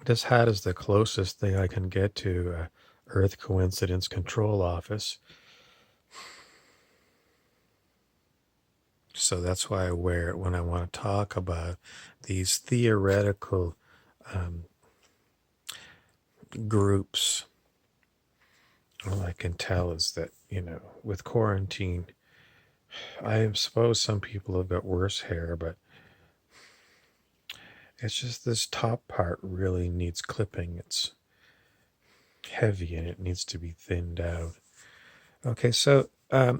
This hat is the closest thing I can get to Earth Coincidence Control Office. So that's why I wear it when I want to talk about these theoretical um, groups. All I can tell is that, with quarantine, I suppose some people have got worse hair, but it's just this top part really needs clipping. It's heavy and it needs to be thinned out. Okay, so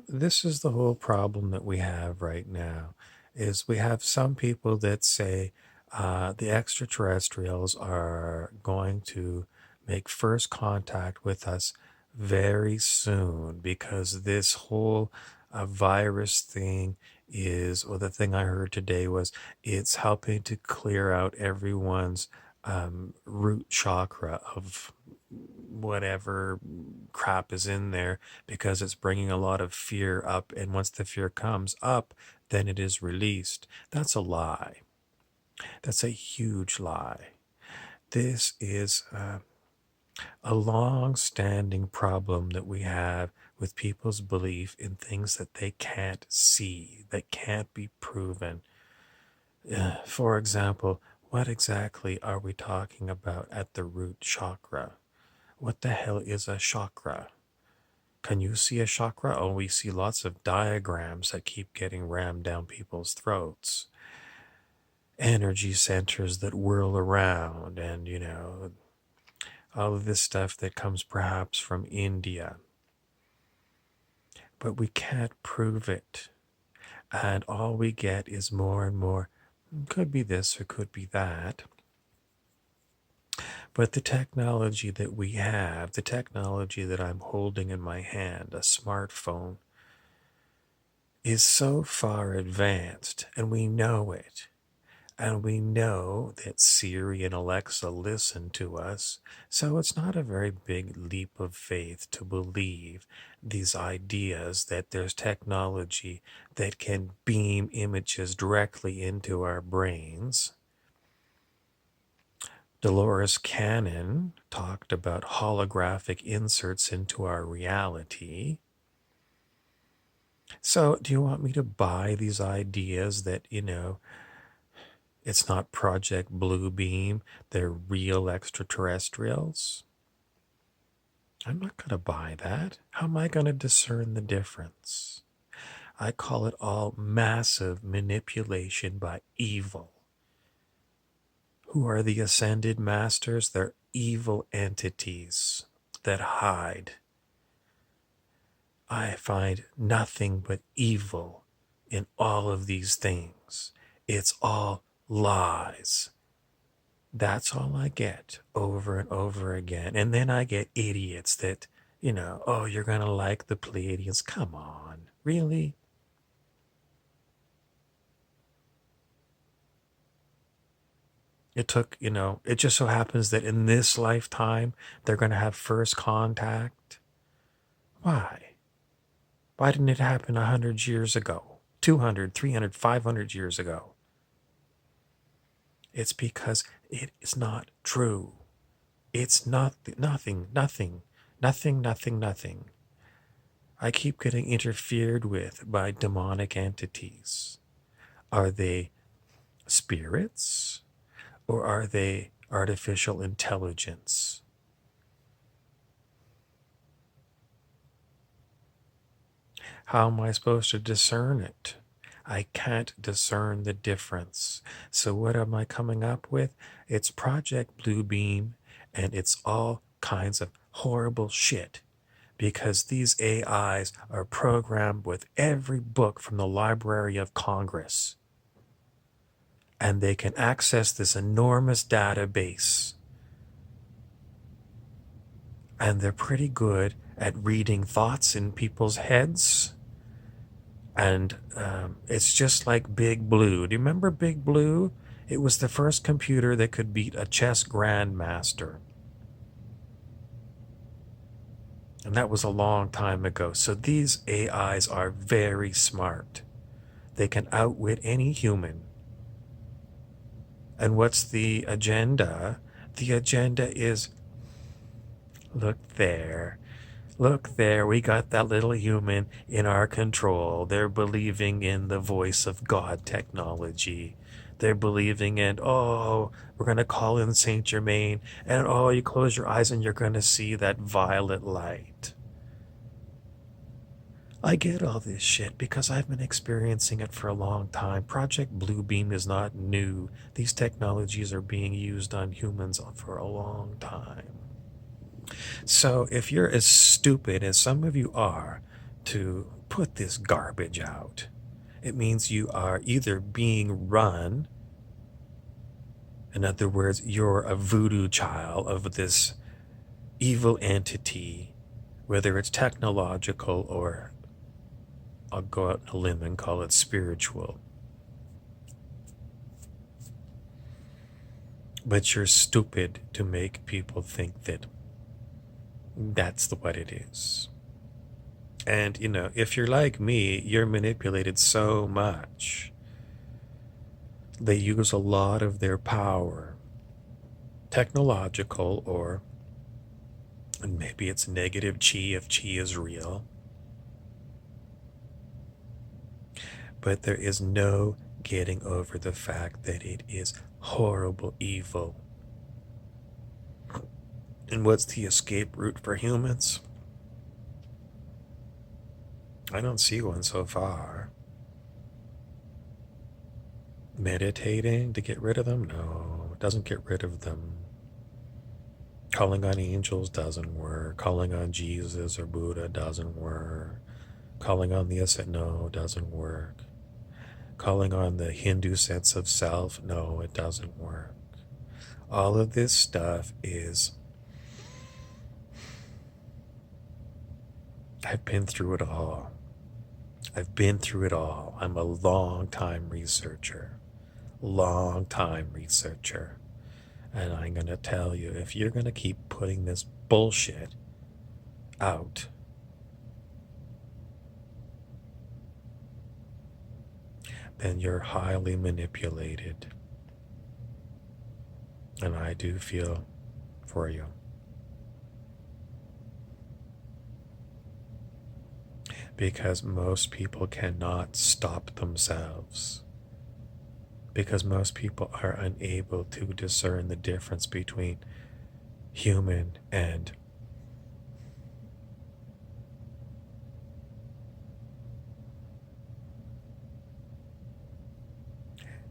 this is the whole problem that we have right now is we have some people that say the extraterrestrials are going to make first contact with us very soon because this whole virus thing is, or the thing I heard today was it's helping to clear out everyone's root chakra of whatever crap is in there because it's bringing a lot of fear up. And once the fear comes up, then it is released. That's a lie. That's a huge lie. This is a long standing problem that we have with people's belief in things that they can't see, that can't be proven. For example, what exactly are we talking about at the root chakra? What the hell is a chakra? Can you see a chakra? Oh, we see lots of diagrams that keep getting rammed down people's throats. Energy centers that whirl around, and all of this stuff that comes perhaps from India. But we can't prove it. And all we get is more and more. Could be this or could be that. But the technology that we have, the technology that I'm holding in my hand, a smartphone, is so far advanced, and we know it. And we know that Siri and Alexa listen to us, so it's not a very big leap of faith to believe these ideas that there's technology that can beam images directly into our brains. Dolores Cannon talked about holographic inserts into our reality. So, do you want me to buy these ideas that, it's not Project Bluebeam, they're real extraterrestrials? I'm not going to buy that. How am I going to discern the difference? I call it all massive manipulation by evil. Who are the ascended masters? They're evil entities that hide. I find nothing but evil in all of these things. It's all lies. That's all I get over and over again. And then I get idiots that, oh, you're going to like the Pleiadians. Come on, really? It took, it just so happens that in this lifetime, they're going to have first contact. Why? Why didn't it happen 100 years ago? 200, 300, 500 years ago? It's because it is not true. It's not nothing, nothing, nothing, nothing, nothing. I keep getting interfered with by demonic entities. Are they spirits or are they artificial intelligence? How am I supposed to discern it? I can't discern the difference. So what am I coming up with? It's Project Bluebeam, and it's all kinds of horrible shit because these AIs are programmed with every book from the Library of Congress. And they can access this enormous database. And they're pretty good at reading thoughts in people's heads. And it's just like Big Blue. Do you remember Big Blue? It was the first computer that could beat a chess grandmaster. And that was a long time ago. So these AIs are very smart. They can outwit any human. And what's the agenda? The agenda is look there. Look there, we got that little human in our control. They're believing in the voice of God technology. They're believing in, oh, we're going to call in Saint Germain, and oh, you close your eyes and you're going to see that violet light. I get all this shit because I've been experiencing it for a long time. Project Bluebeam is not new. These technologies are being used on humans for a long time. So if you're as stupid as some of you are to put this garbage out, it means you are either being run, in other words, you're a voodoo child of this evil entity, whether it's technological or I'll go out on a limb and call it spiritual. But you're stupid to make people think that that's what it is. And, if you're like me, you're manipulated so much. They use a lot of their power, technological, or and maybe it's negative chi if chi is real. But there is no getting over the fact that it is horrible evil. And what's the escape route for humans? I don't see one so far. Meditating to get rid of them? No, it doesn't get rid of them. Calling on angels doesn't work. Calling on Jesus or Buddha doesn't work. Calling on the ascent, no, doesn't work. Calling on the Hindu sense of self, no, it doesn't work. All of this stuff is, I've been through it all. I've been through it all. I'm a long time researcher. Long time researcher. And I'm going to tell you, if you're going to keep putting this bullshit out, then you're highly manipulated. And I do feel for you. Because most people cannot stop themselves. Because most people are unable to discern the difference between human and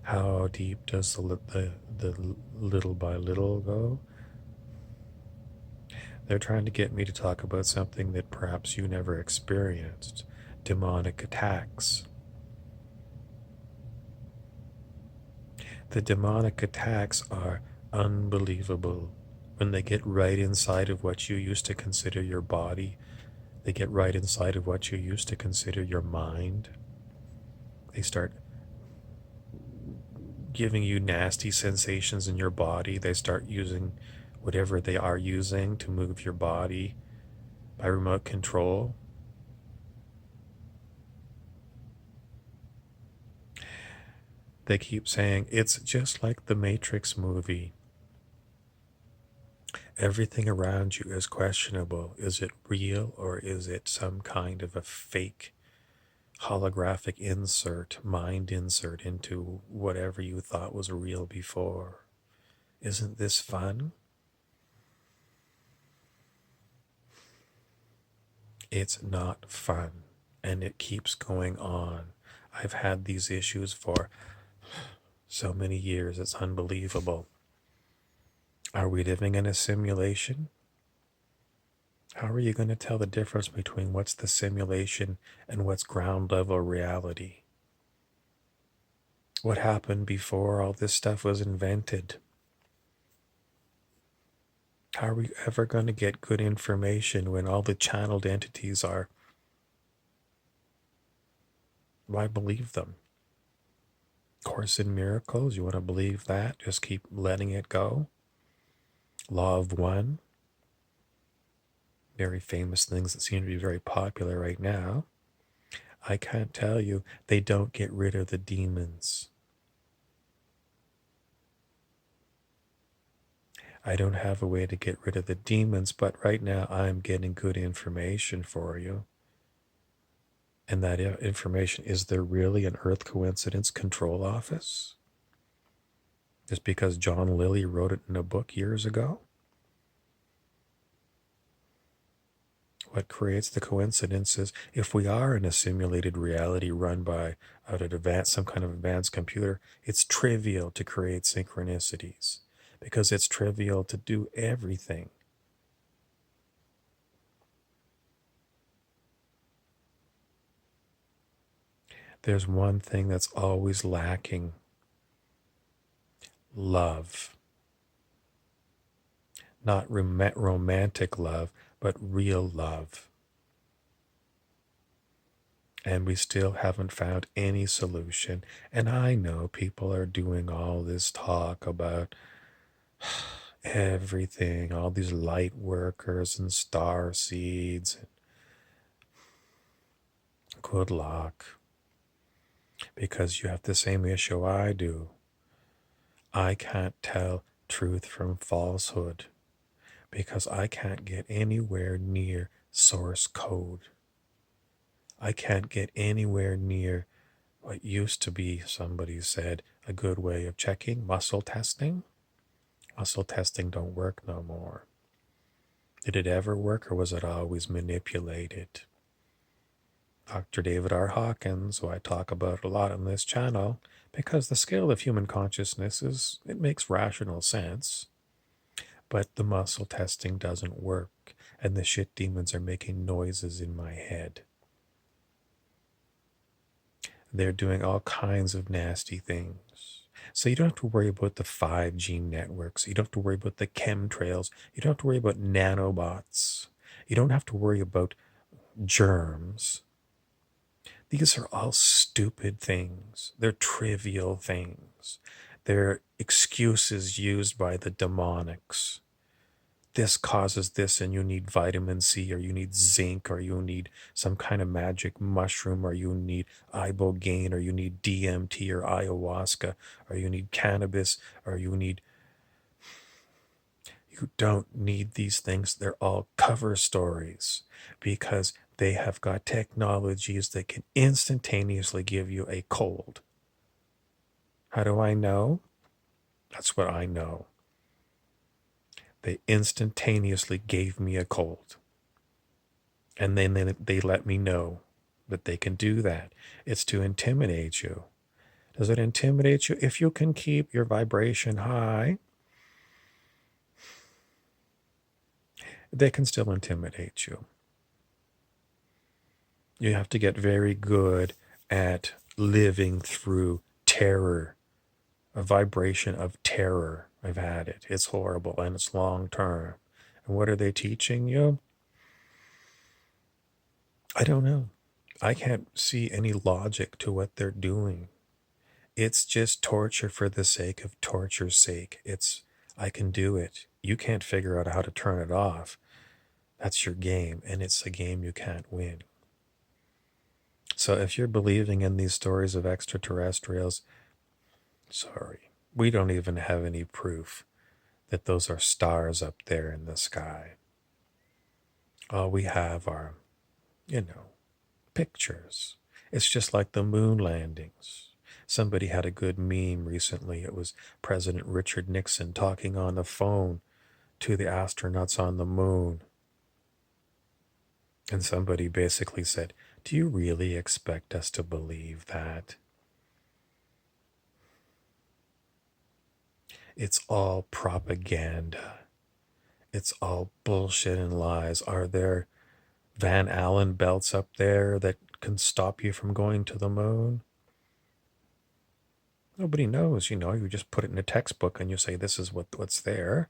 how deep does the little by little go? They're trying to get me to talk about something that perhaps you never experienced, demonic attacks. The demonic attacks are unbelievable. When they get right inside of what you used to consider your body, they get right inside of what you used to consider your mind. They start giving you nasty sensations in your body. They start using whatever they are using to move your body by remote control. They keep saying it's just like the Matrix movie. Everything around you is questionable. Is it real or is it some kind of a fake holographic insert, mind insert into whatever you thought was real before? Isn't this fun? It's not fun, and it keeps going on. I've had these issues for so many years, it's unbelievable. Are we living in a simulation? How are you going to tell the difference between what's the simulation and what's ground level reality? What happened before all this stuff was invented? How are we ever going to get good information when all the channeled entities are? Why believe them? Course in Miracles, you want to believe that? Just keep letting it go? Law of One, very famous things that seem to be very popular right now. I can't tell you, they don't get rid of the demons. I don't have a way to get rid of the demons, but right now I'm getting good information for you. And that information, is there really an Earth Coincidence Control Office? Just because John Lilly wrote it in a book years ago? What creates the coincidences? If we are in a simulated reality run by some kind of advanced computer, it's trivial to create synchronicities because it's trivial to do everything. There's one thing that's always lacking: love. Not romantic love, but real love. And we still haven't found any solution. And I know people are doing all this talk about everything, all these light workers and star seeds. Good luck. Because you have the same issue I do. I can't tell truth from falsehood because I can't get anywhere near source code. I can't get anywhere near what used to be, somebody said, a good way of checking muscle testing. Muscle testing don't work no more. Did it ever work, or was it always manipulated? Dr. David R. Hawkins, who I talk about a lot on this channel, because the scale of human consciousness it makes rational sense, but the muscle testing doesn't work, and the shit demons are making noises in my head. They're doing all kinds of nasty things. So you don't have to worry about the 5G networks. You don't have to worry about the chemtrails. You don't have to worry about nanobots. You don't have to worry about germs. These are all stupid things. They're trivial things. They're excuses used by the demonics. This causes this, and you need vitamin C, or you need zinc, or you need some kind of magic mushroom, or you need ibogaine, or you need DMT or ayahuasca, or you need cannabis, or you don't need these things. They're all cover stories because they have got technologies that can instantaneously give you a cold. How do I know? That's what I know. They instantaneously gave me a cold. And then they let me know that they can do that. It's to intimidate you. Does it intimidate you? If you can keep your vibration high, they can still intimidate you. You have to get very good at living through terror, a vibration of terror. I've had it. It's horrible and it's long term. And what are they teaching you? I don't know. I can't see any logic to what they're doing. It's just torture for the sake of torture's sake. I can do it. You can't figure out how to turn it off. That's your game, and it's a game you can't win. So if you're believing in these stories of extraterrestrials, sorry, we don't even have any proof that those are stars up there in the sky. All we have are, pictures. It's just like the moon landings. Somebody had a good meme recently. It was President Richard Nixon talking on the phone to the astronauts on the moon. And somebody basically said, "Do you really expect us to believe that?" It's all propaganda. It's all bullshit and lies. Are there Van Allen belts up there that can stop you from going to the moon? Nobody knows, you just put it in a textbook and you say this is what's there.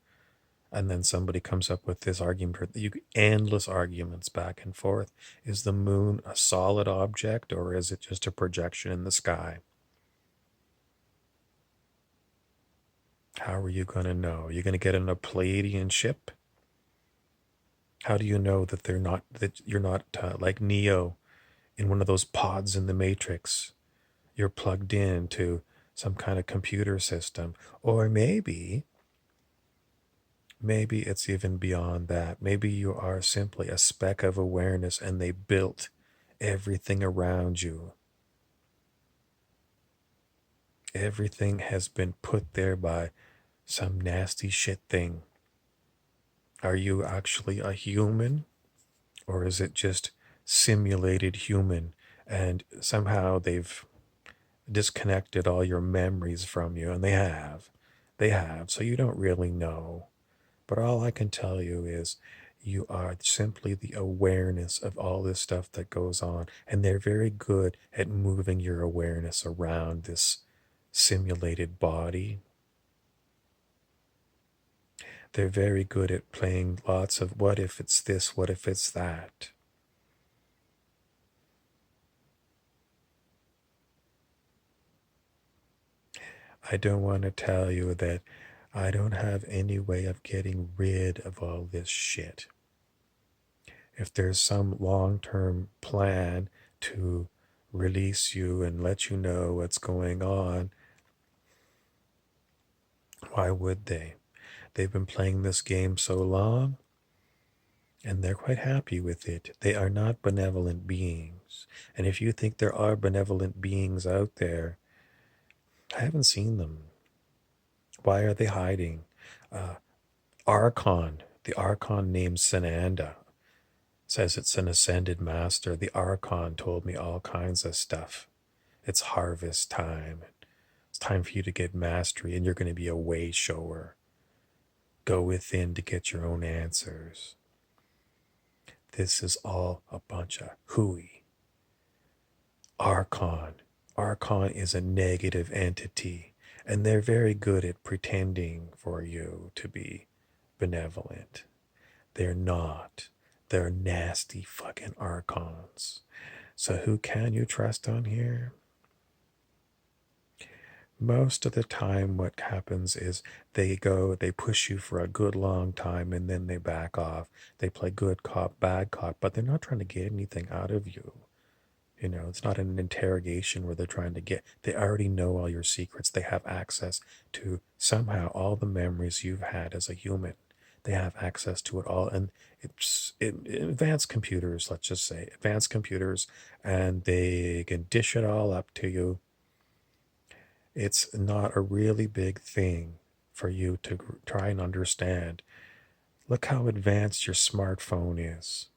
And then somebody comes up with this argument, endless arguments back and forth. Is the moon a solid object, or is it just a projection in the sky? How are you going to know? You're going to get in a Palladian ship? How do you know that you're not like Neo in one of those pods in the Matrix? You're plugged in to some kind of computer system. Or maybe Maybe it's even beyond that. Maybe you are simply a speck of awareness and they built everything around you. Everything has been put there by some nasty shit thing. Are you actually a human? Or is it just simulated human and somehow they've disconnected all your memories from you? And they have, so you don't really know. But all I can tell you is you are simply the awareness of all this stuff that goes on, and they're very good at moving your awareness around this simulated body. They're very good at playing lots of what if it's this, what if it's that. I don't want to tell you that I don't have any way of getting rid of all this shit. If there's some long term plan to release you and let you know what's going on, why would they? They've been playing this game so long and they're quite happy with it. They are not benevolent beings. And if you think there are benevolent beings out there, I haven't seen them. Why are they hiding? Uh, Archon, the Archon named Sananda, says it's an ascended master. The Archon told me all kinds of stuff. It's harvest time. It's time for you to get mastery, and you're going to be a way shower. Go within to get your own answers. This is all a bunch of hooey. Archon. Archon is a negative entity, and they're very good at pretending for you to be benevolent. They're not. They're nasty fucking archons. So who can you trust on here? Most of the time what happens is they push you for a good long time and then they back off. They play good cop, bad cop, but they're not trying to get anything out of you. It's not an interrogation where they're trying to they already know all your secrets. They have access to somehow all the memories you've had as a human. They have access to it all. And advanced computers, let's just say, advanced computers, and they can dish it all up to you. It's not a really big thing for you to try and understand. Look how advanced your smartphone is.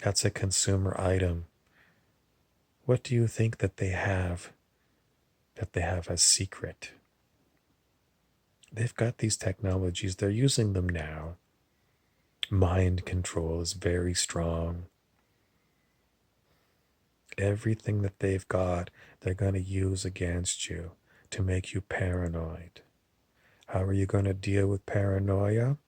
That's a consumer item. What do you think that they have? That they have a secret? They've got these technologies, they're using them now. Mind control is very strong. Everything that they've got, they're going to use against you to make you paranoid. How are you going to deal with paranoia?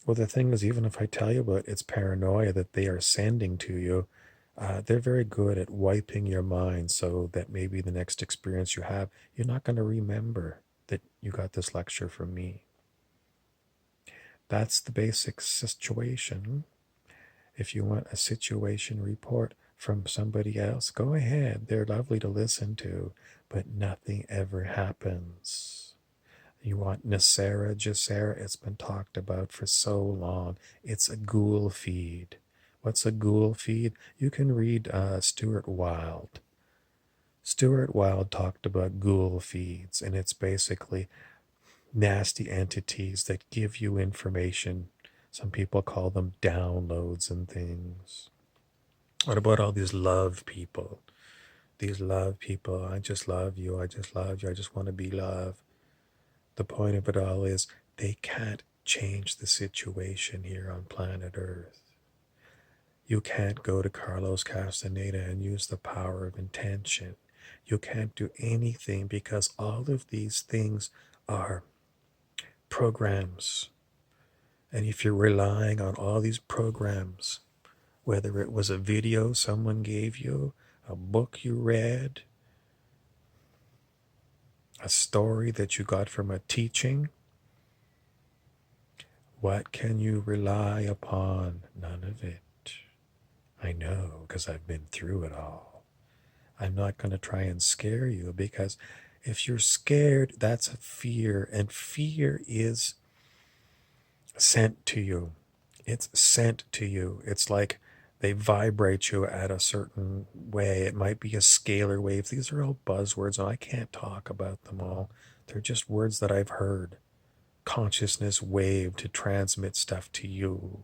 Well, the thing is, even if I tell you about it's paranoia that they are sending to you, they're very good at wiping your mind so that maybe the next experience you have, you're not going to remember that you got this lecture from me. That's the basic situation. If you want a situation report from somebody else, go ahead. They're lovely to listen to, but nothing ever happens. You want Nasera Jacera? It's been talked about for so long. It's a ghoul feed. What's a ghoul feed? You can read Stuart Wilde. Stuart Wilde talked about ghoul feeds, and it's basically nasty entities that give you information. Some people call them downloads and things. What about all these love people? These love people, I just love you, I just love you, I just want to be loved. The point of it all is they can't change the situation here on planet Earth. You can't go to Carlos Castaneda and use the power of intention. You can't do anything because all of these things are programs. And if you're relying on all these programs, whether it was a video someone gave you, a book you read, a story that you got from a teaching, what can you rely upon? None of it. I I know because I've been through it all. I'm not going to try and scare you because if you're scared, that's a fear, and fear is sent to you. It's sent to you. It's like they vibrate you at a certain way. It might be a scalar wave. These are all buzzwords, and I can't talk about them all. They're just words that I've heard. Consciousness wave to transmit stuff to you.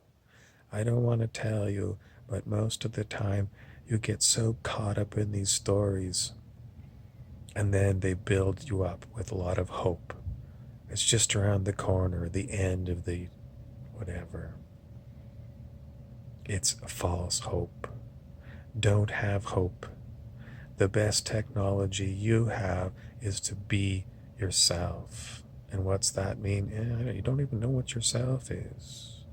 I don't want to tell you, but most of the time you get so caught up in these stories, and then they build you up with a lot of hope. It's just around the corner, the end of the whatever. It's false hope. Don't have hope. The best technology you have is to be yourself. And what's that mean? You don't even know what yourself is.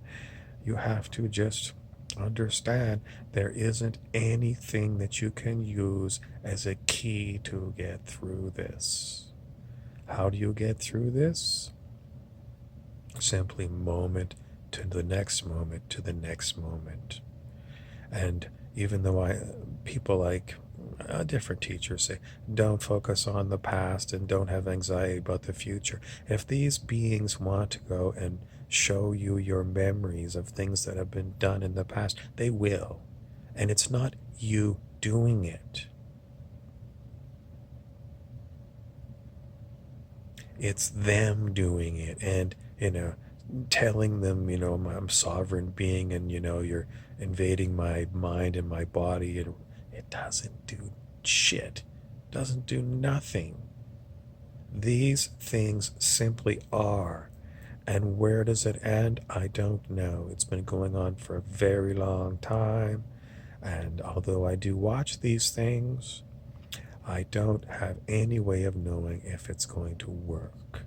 You have to just understand there isn't anything that you can use as a key to get through this. How do you get through this? Simply moment to the next moment to the next moment. And even though people like different teachers say, don't focus on the past and don't have anxiety about the future. If these beings want to go and show you your memories of things that have been done in the past, they will. And it's not you doing it. It's them doing it. And, telling them, I'm sovereign being and, you're invading my mind and my body. And it doesn't do shit. It doesn't do nothing. These things simply are. And where does it end? I don't know. It's been going on for a very long time. And although I do watch these things, I don't have any way of knowing if it's going to work.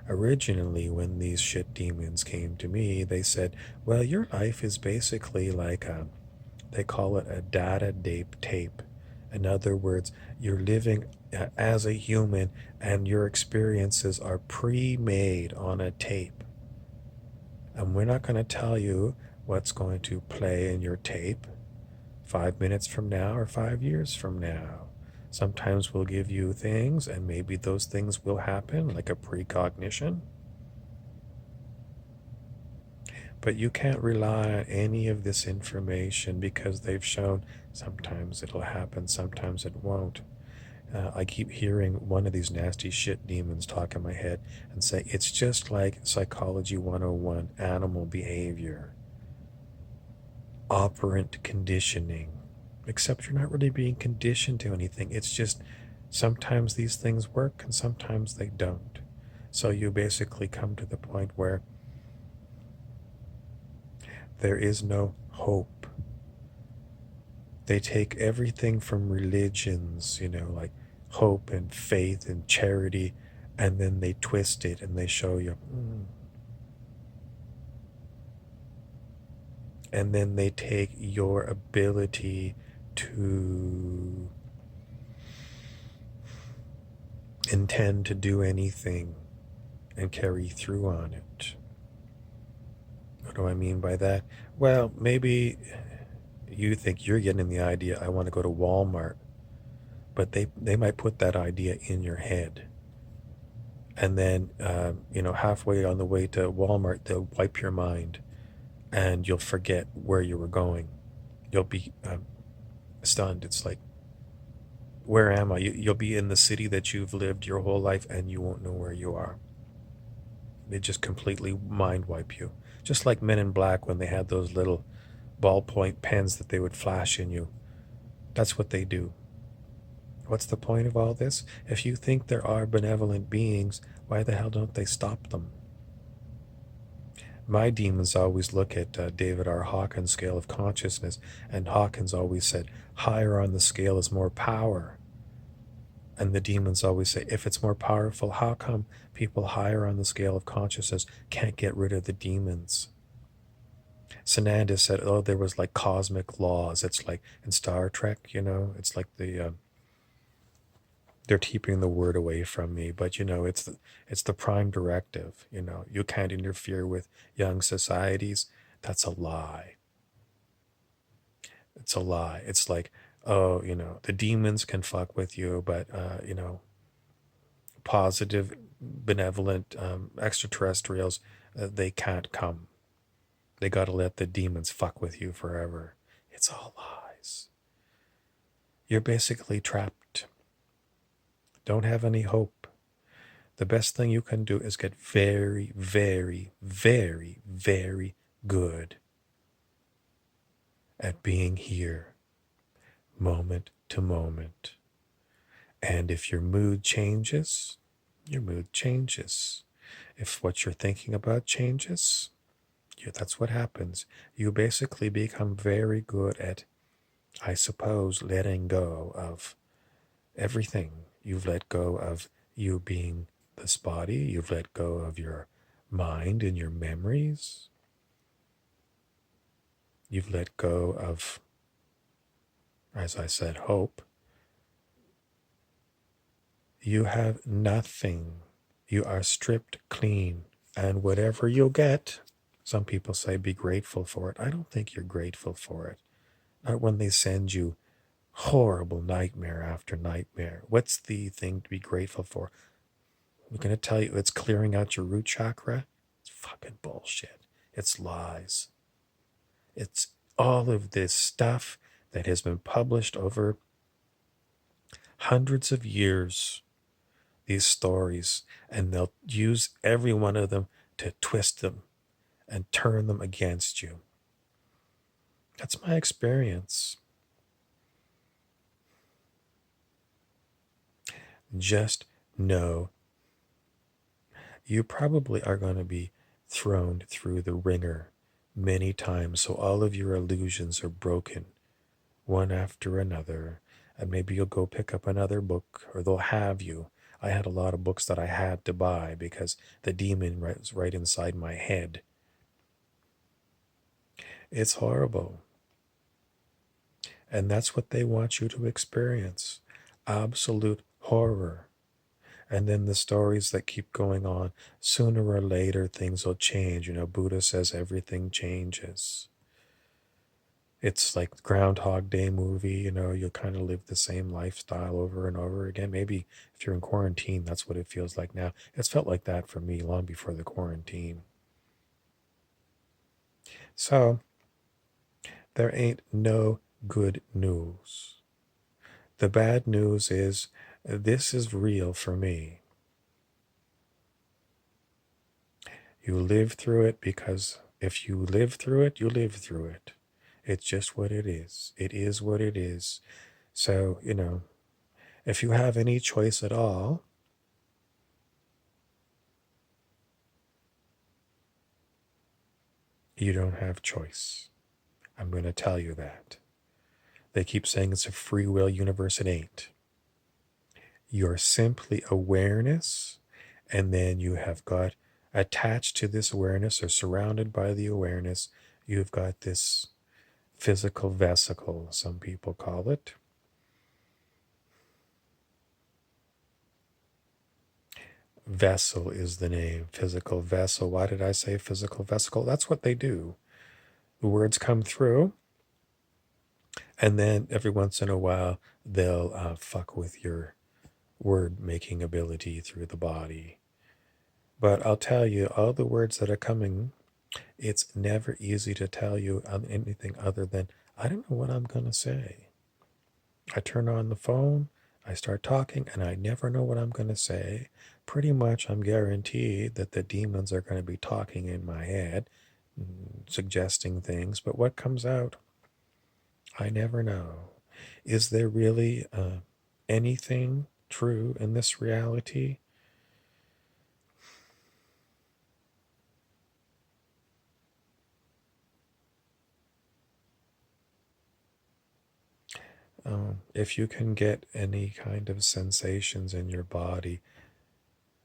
Originally, when these shit demons came to me, they said, well, your life is basically like they call it a data Dape tape. In other words, you're living as a human and your experiences are pre-made on a tape. And we're not going to tell you what's going to play in your tape 5 minutes from now or 5 years from now. Sometimes we'll give you things and maybe those things will happen, like a precognition. But you can't rely on any of this information because they've shown sometimes it'll happen, sometimes it won't. I keep hearing one of these nasty shit demons talk in my head and say, it's just like Psychology 101, animal behavior, operant conditioning. Except you're not really being conditioned to anything. It's just sometimes these things work and sometimes they don't. So you basically come to the point where there is no hope. They take everything from religions, like hope and faith and charity, and then they twist it and they show you. And then they take your ability to intend to do anything and carry through on it. What do I mean by that? Well, maybe you think you're getting the idea, I want to go to Walmart, but they might put that idea in your head. And then, halfway on the way to Walmart, they'll wipe your mind and you'll forget where you were going. You'll be stunned. It's like, where am I? You'll be in the city that you've lived your whole life and you won't know where you are. They just completely mind wipe you. Just like Men in Black when they had those little ballpoint pens that they would flash in you. That's what they do. What's the point of all this? If you think there are benevolent beings, why the hell don't they stop them? My demons always look at David R. Hawkins' scale of consciousness, and Hawkins always said, higher on the scale is more power. And the demons always say, if it's more powerful, how come people higher on the scale of consciousness can't get rid of the demons? Sananda said, oh, there was like cosmic laws. It's like in Star Trek, it's like they're keeping the word away from me, but it's the prime directive. You can't interfere with young societies. That's a lie. It's a lie. It's like, oh, the demons can fuck with you, but, positive, benevolent extraterrestrials, they can't come. They got to let the demons fuck with you forever. It's all lies. You're basically trapped. Don't have any hope. The best thing you can do is get very, very, very, very good at being here, moment to moment. And if your mood changes, your mood changes. If what you're thinking about changes, that's what happens. You basically become very good at, I suppose, letting go of everything. You've let go of you being this body. You've let go of your mind and your memories. You've let go of, as I said, hope. You have nothing. You are stripped clean. And whatever you'll get, some people say be grateful for it. I don't think you're grateful for it. Not when they send you horrible nightmare after nightmare. What's the thing to be grateful for? I'm going to tell you it's clearing out your root chakra. It's fucking bullshit. It's lies. It's all of this stuff that has been published over hundreds of years, these stories, and they'll use every one of them to twist them and turn them against you. That's my experience. Just know you probably are going to be thrown through the ringer many times, so all of your illusions are broken one after another. And maybe you'll go pick up another book, or they'll have you. I had a lot of books that I had to buy because the demon was right inside my head. It's horrible. And that's what they want you to experience. Absolute horror. And then the stories that keep going on, sooner or later things will change. Buddha says everything changes. It's like Groundhog Day movie, you'll kind of live the same lifestyle over and over again. Maybe if you're in quarantine, that's what it feels like now. It's felt like that for me long before the quarantine. So there ain't no good news. The bad news is this is real for me. You live through it because if you live through it, you live through it. It's just what it is. It is what it is. So, if you have any choice at all, you don't have choice. I'm going to tell you that. They keep saying it's a free will universe. It ain't. You're simply awareness, and then you have got attached to this awareness or surrounded by the awareness, you've got this physical vesicle, some people call it. Vessel is the name, physical vessel. Why did I say physical vesicle? That's what they do. The words come through, and then every once in a while, they'll fuck with your word making ability through the body. But I'll tell you, all the words that are coming, it's never easy to tell you anything other than, I don't know what I'm going to say. I turn on the phone, I start talking, and I never know what I'm going to say. Pretty much I'm guaranteed that the demons are going to be talking in my head, suggesting things, but what comes out, I never know. Is there really anything true in this reality? If you can get any kind of sensations in your body,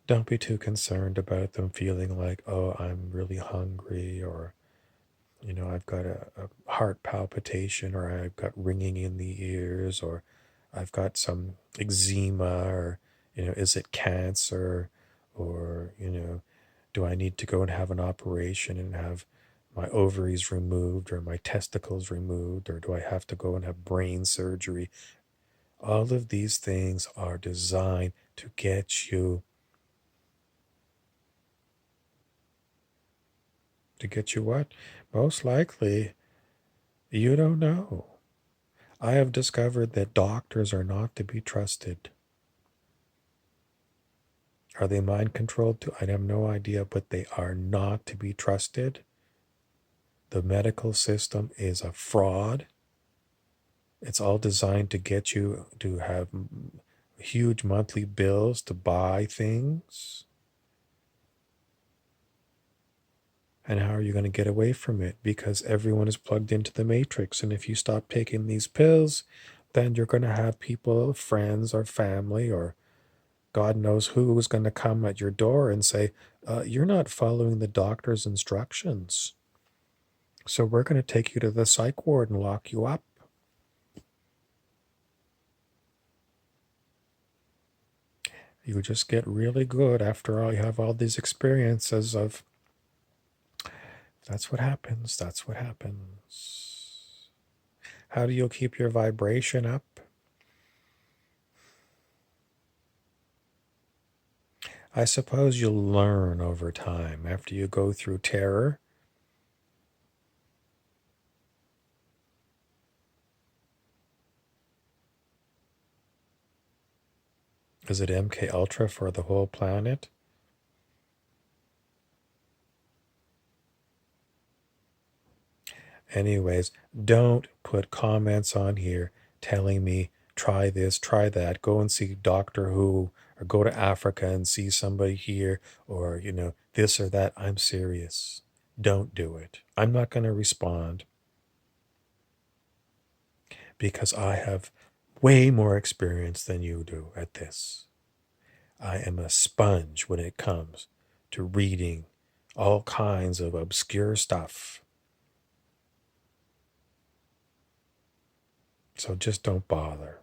don't be too concerned about them feeling like, oh, I'm really hungry, or, I've got a heart palpitation, or I've got ringing in the ears, or I've got some eczema, or, is it cancer, or, do I need to go and have an operation and have my ovaries removed or my testicles removed, or do I have to go and have brain surgery? All of these things are designed to get you what? Most likely, you don't know. I have discovered that doctors are not to be trusted. Are they mind controlled too? I have no idea, but they are not to be trusted. The medical system is a fraud. It's all designed to get you to have huge monthly bills to buy things. And how are you going to get away from it? Because everyone is plugged into the matrix. And if you stop taking these pills, then you're going to have people, friends or family, or God knows who is going to come at your door and say, you're not following the doctor's instructions. So we're going to take you to the psych ward and lock you up. You just get really good after all. You have all these experiences of, that's what happens. That's what happens. How do you keep your vibration up? I suppose you'll learn over time after you go through terror. Is it MK Ultra for the whole planet? Anyways, don't put comments on here telling me try this, try that, go and see Doctor Who, or go to Africa and see somebody here, or, this or that. I'm serious. Don't do it. I'm not going to respond because I have way more experience than you do at this. I am a sponge when it comes to reading all kinds of obscure stuff. So just don't bother.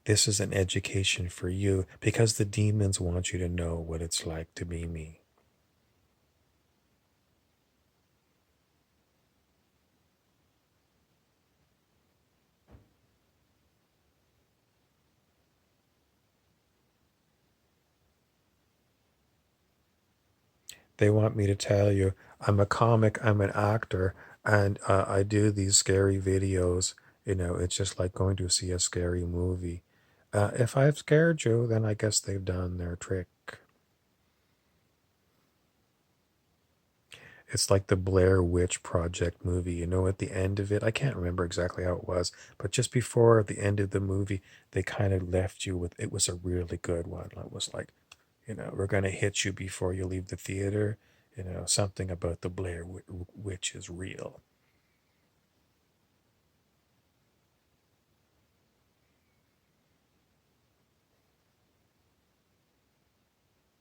This is an education for you because the demons want you to know what it's like to be me. They want me to tell you I'm a comic, I'm an actor, and I do these scary videos. It's just like going to see a scary movie. If I've scared you, then I guess they've done their trick. It's like the Blair Witch Project movie. At the end of it, I can't remember exactly how it was, but just before the end of the movie, they kind of left you with, it was a really good one. It was like, we're going to hit you before you leave the theater. Something about the Blair Witch is real.